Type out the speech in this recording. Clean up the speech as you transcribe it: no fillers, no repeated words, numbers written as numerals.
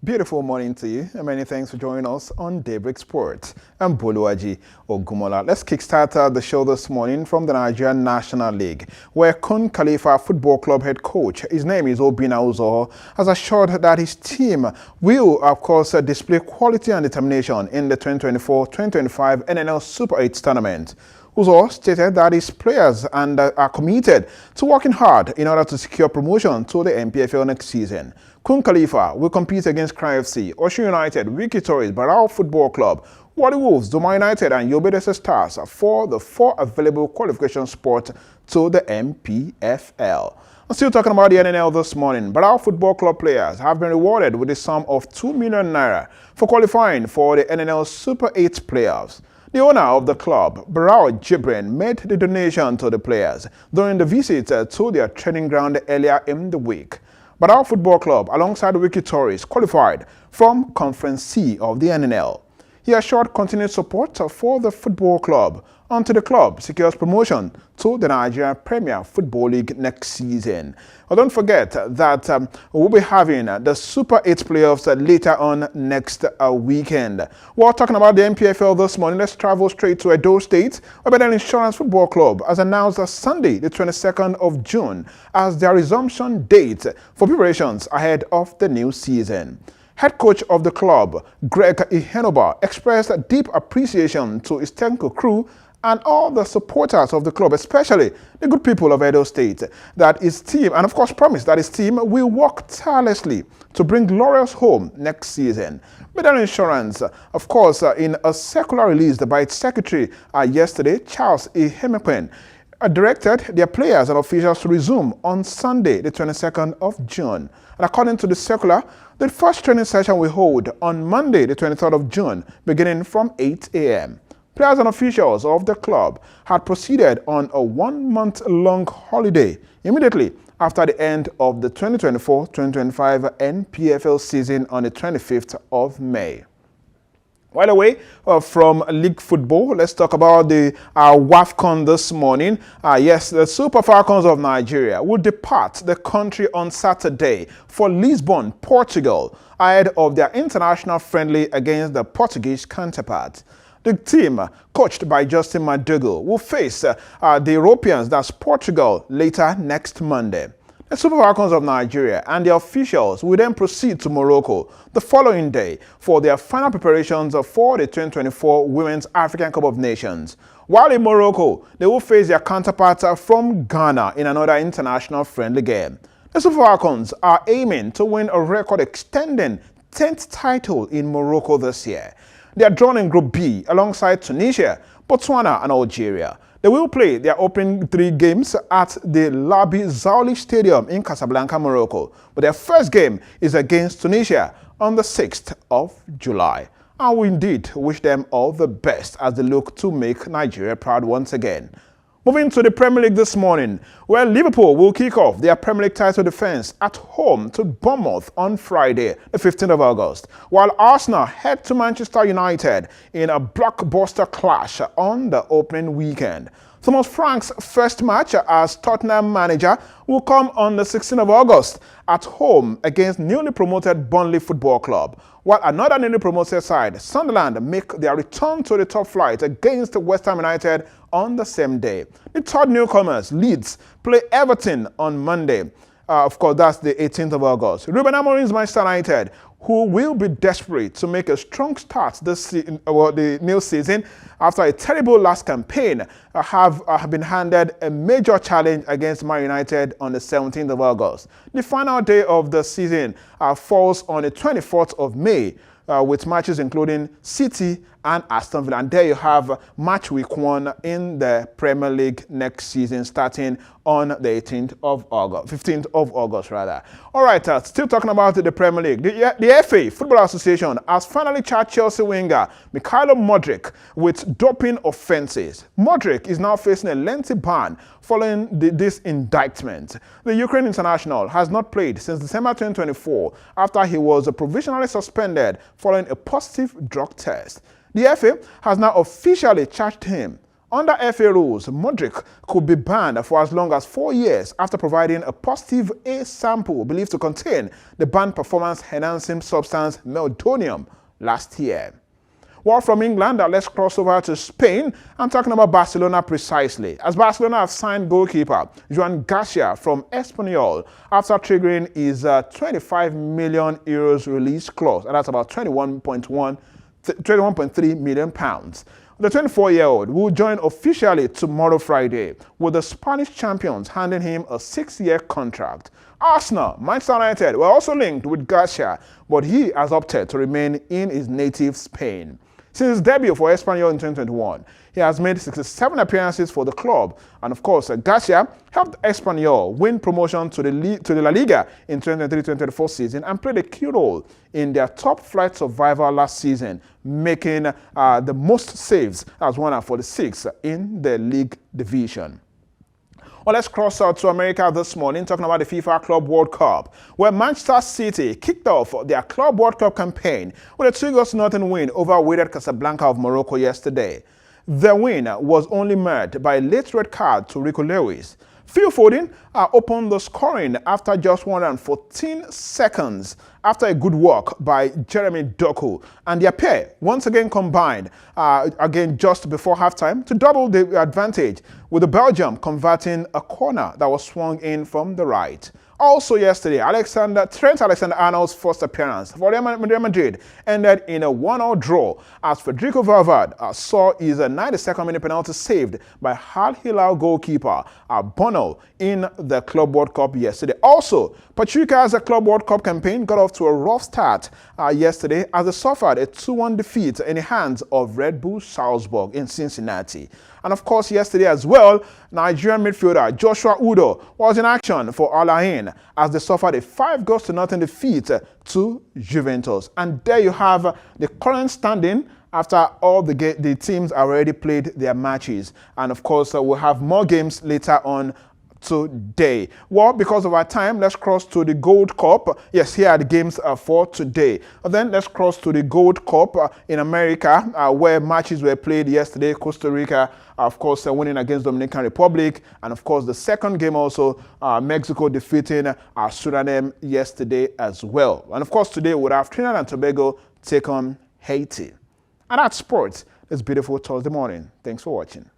Beautiful morning to you, and many thanks for joining us on Daybreak Sports. I'm Boluwaji Ogumola. Let's kickstart the show this morning from the Nigerian National League, where Kun Khalifa Football Club head coach, his name is Obinna Uzoho, has assured that his team will, of course, display quality and determination in the 2024-2025 NNL Super 8 tournament. Uzoho stated that his players are committed to working hard in order to secure promotion to the NPFL next season. Kun Khalifa will compete against Cry FC, Osun United, Wiki Tourist, Barao Football Club, Wadi Wolves, Doma United, and Yobedese Stars for the 4 available qualification spots to the NPFL. I'm still talking about the NNL this morning. Barao Football Club players have been rewarded with a sum of 2 million naira for qualifying for the NNL Super 8 playoffs. The owner of the club, Barao Jibrin, made the donation to the players during the visit to their training ground earlier in the week. Barao Football Club, alongside Wiki Tourist, qualified from Conference C of the NNL. He assured continued support for the football club until the club secures promotion to the Nigeria Premier Football League next season. But don't forget that we'll be having the Super 8 playoffs later on next weekend. While talking about the NPFL this morning, let's travel straight to Edo State, where Bedell Insurance Football Club has announced Sunday, the 22nd of June, as their resumption date for preparations ahead of the new season. Head coach of the club, Greg Ihenoba, expressed deep appreciation to his technical crew and all the supporters of the club, especially the good people of Edo State, that his team, and of course promised that his team will work tirelessly to bring glorious home next season. Bedell Insurance, of course, in a circular released by its secretary yesterday, Charles Ihemekwen, directed their players and officials to resume on Sunday, the 22nd of June. And according to the circular, the first training session will hold on Monday, the 23rd of June, beginning from 8 a.m. Players and officials of the club had proceeded on a 1-month-long holiday immediately after the end of the 2024-2025 NPFL season on the 25th of May. Right away from league football, let's talk about the WAFCON this morning. Yes, the Super Falcons of Nigeria will depart the country on Saturday for Lisbon, Portugal, ahead of their international friendly against the Portuguese counterpart. The team, coached by Justin Madugu, will face the Europeans, that's Portugal, later next Monday. The Super Falcons of Nigeria and the officials will then proceed to Morocco the following day for their final preparations for the 2024 Women's African Cup of Nations. While in Morocco, they will face their counterparts from Ghana in another international friendly game. The Super Falcons are aiming to win a record-extending 10th title in Morocco this year. They are drawn in Group B alongside Tunisia, Botswana, and Algeria. They will play their opening 3 games at the Labi Zaouli Stadium in Casablanca, Morocco. But their first game is against Tunisia on the 6th of July. And we indeed wish them all the best as they look to make Nigeria proud once again. Moving to the Premier League this morning, where Liverpool will kick off their Premier League title defense at home to Bournemouth on Friday, the 15th of August, while Arsenal head to Manchester United in a blockbuster clash on the opening weekend. Thomas Frank's first match as Tottenham manager will come on the 16th of August at home against newly promoted Burnley Football Club, while another newly promoted side, Sunderland, make their return to the top flight against West Ham United on the same day. The third newcomers, Leeds, play Everton on Monday. Of course, that's the 18th of August. Ruben Amorim's Manchester United, who will be desperate to make a strong start this the new season after a terrible last campaign, have been handed a major challenge against Man United on the 17th of August. The final day of the season falls on the 24th of May, with matches including City and Aston Villa. And there you have match week 1 in the Premier League next season, starting on the 15th of August rather. All right, still talking about the Premier League. The FA Football Association has finally charged Chelsea winger Mikhailo Modric with doping offences. Modric is now facing a lengthy ban following this indictment. The Ukraine international has not played since December 2024 after he was provisionally suspended following a positive drug test. The FA has now officially charged him Under FA rules, Modric could be banned for as long as 4 years after providing a positive A sample believed to contain the banned performance-enhancing substance meldonium last year. Well, from England, let's cross over to Spain. I'm talking about Barcelona precisely, as Barcelona have signed goalkeeper Joan Garcia from Espanyol after triggering his 25 million euros release clause, and that's about 21.3 million pounds. The 24-year-old will join officially tomorrow Friday, with the Spanish champions handing him a 6-year contract. Arsenal, Manchester United were also linked with Garcia, but he has opted to remain in his native Spain. Since his debut for Espanyol in 2021, he has made 67 appearances for the club, and of course, Garcia helped Espanyol win promotion to the La Liga in 2023-2024 season and played a key role in their top-flight survival last season, making the most saves as 146 in the league division. Well, let's cross out to America this morning, talking about the FIFA Club World Cup, where Manchester City kicked off their Club World Cup campaign with a 2-0 win over Wydad Casablanca of Morocco yesterday. The win was only marred by a late red card to Rico Lewis. Phil Foden opened the scoring after just 114 seconds after a good work by Jeremy Doku, and their pair once again combined just before halftime to double the advantage, with the Belgium converting a corner that was swung in from the right. Also yesterday, Trent Alexander-Arnold's first appearance for Real Madrid ended in a 1-1 draw as Federico Valverde saw his 92nd minute penalty saved by Al Hilal goalkeeper Bono in the Club World Cup yesterday. Also, Pachuca's Club World Cup campaign got off to a rough start yesterday as they suffered a 2-1 defeat in the hands of Red Bull Salzburg in Cincinnati. And of course, yesterday as well, Nigerian midfielder Joshua Udo was in action for Al Ain as they suffered a 5-0 defeat to Juventus. And there you have the current standing after all the teams already played their matches. And of course, we'll have more games later on today. Well, because of our time, let's cross to the Gold Cup. Yes, here are the games for today. And then let's cross to the Gold Cup in America, where matches were played yesterday. Costa Rica, of course, winning against Dominican Republic, and of course the second game also, Mexico defeating Suriname yesterday as well. And of course today we'll have Trinidad and Tobago take on Haiti. And that's sports this beautiful Thursday morning. Thanks for watching.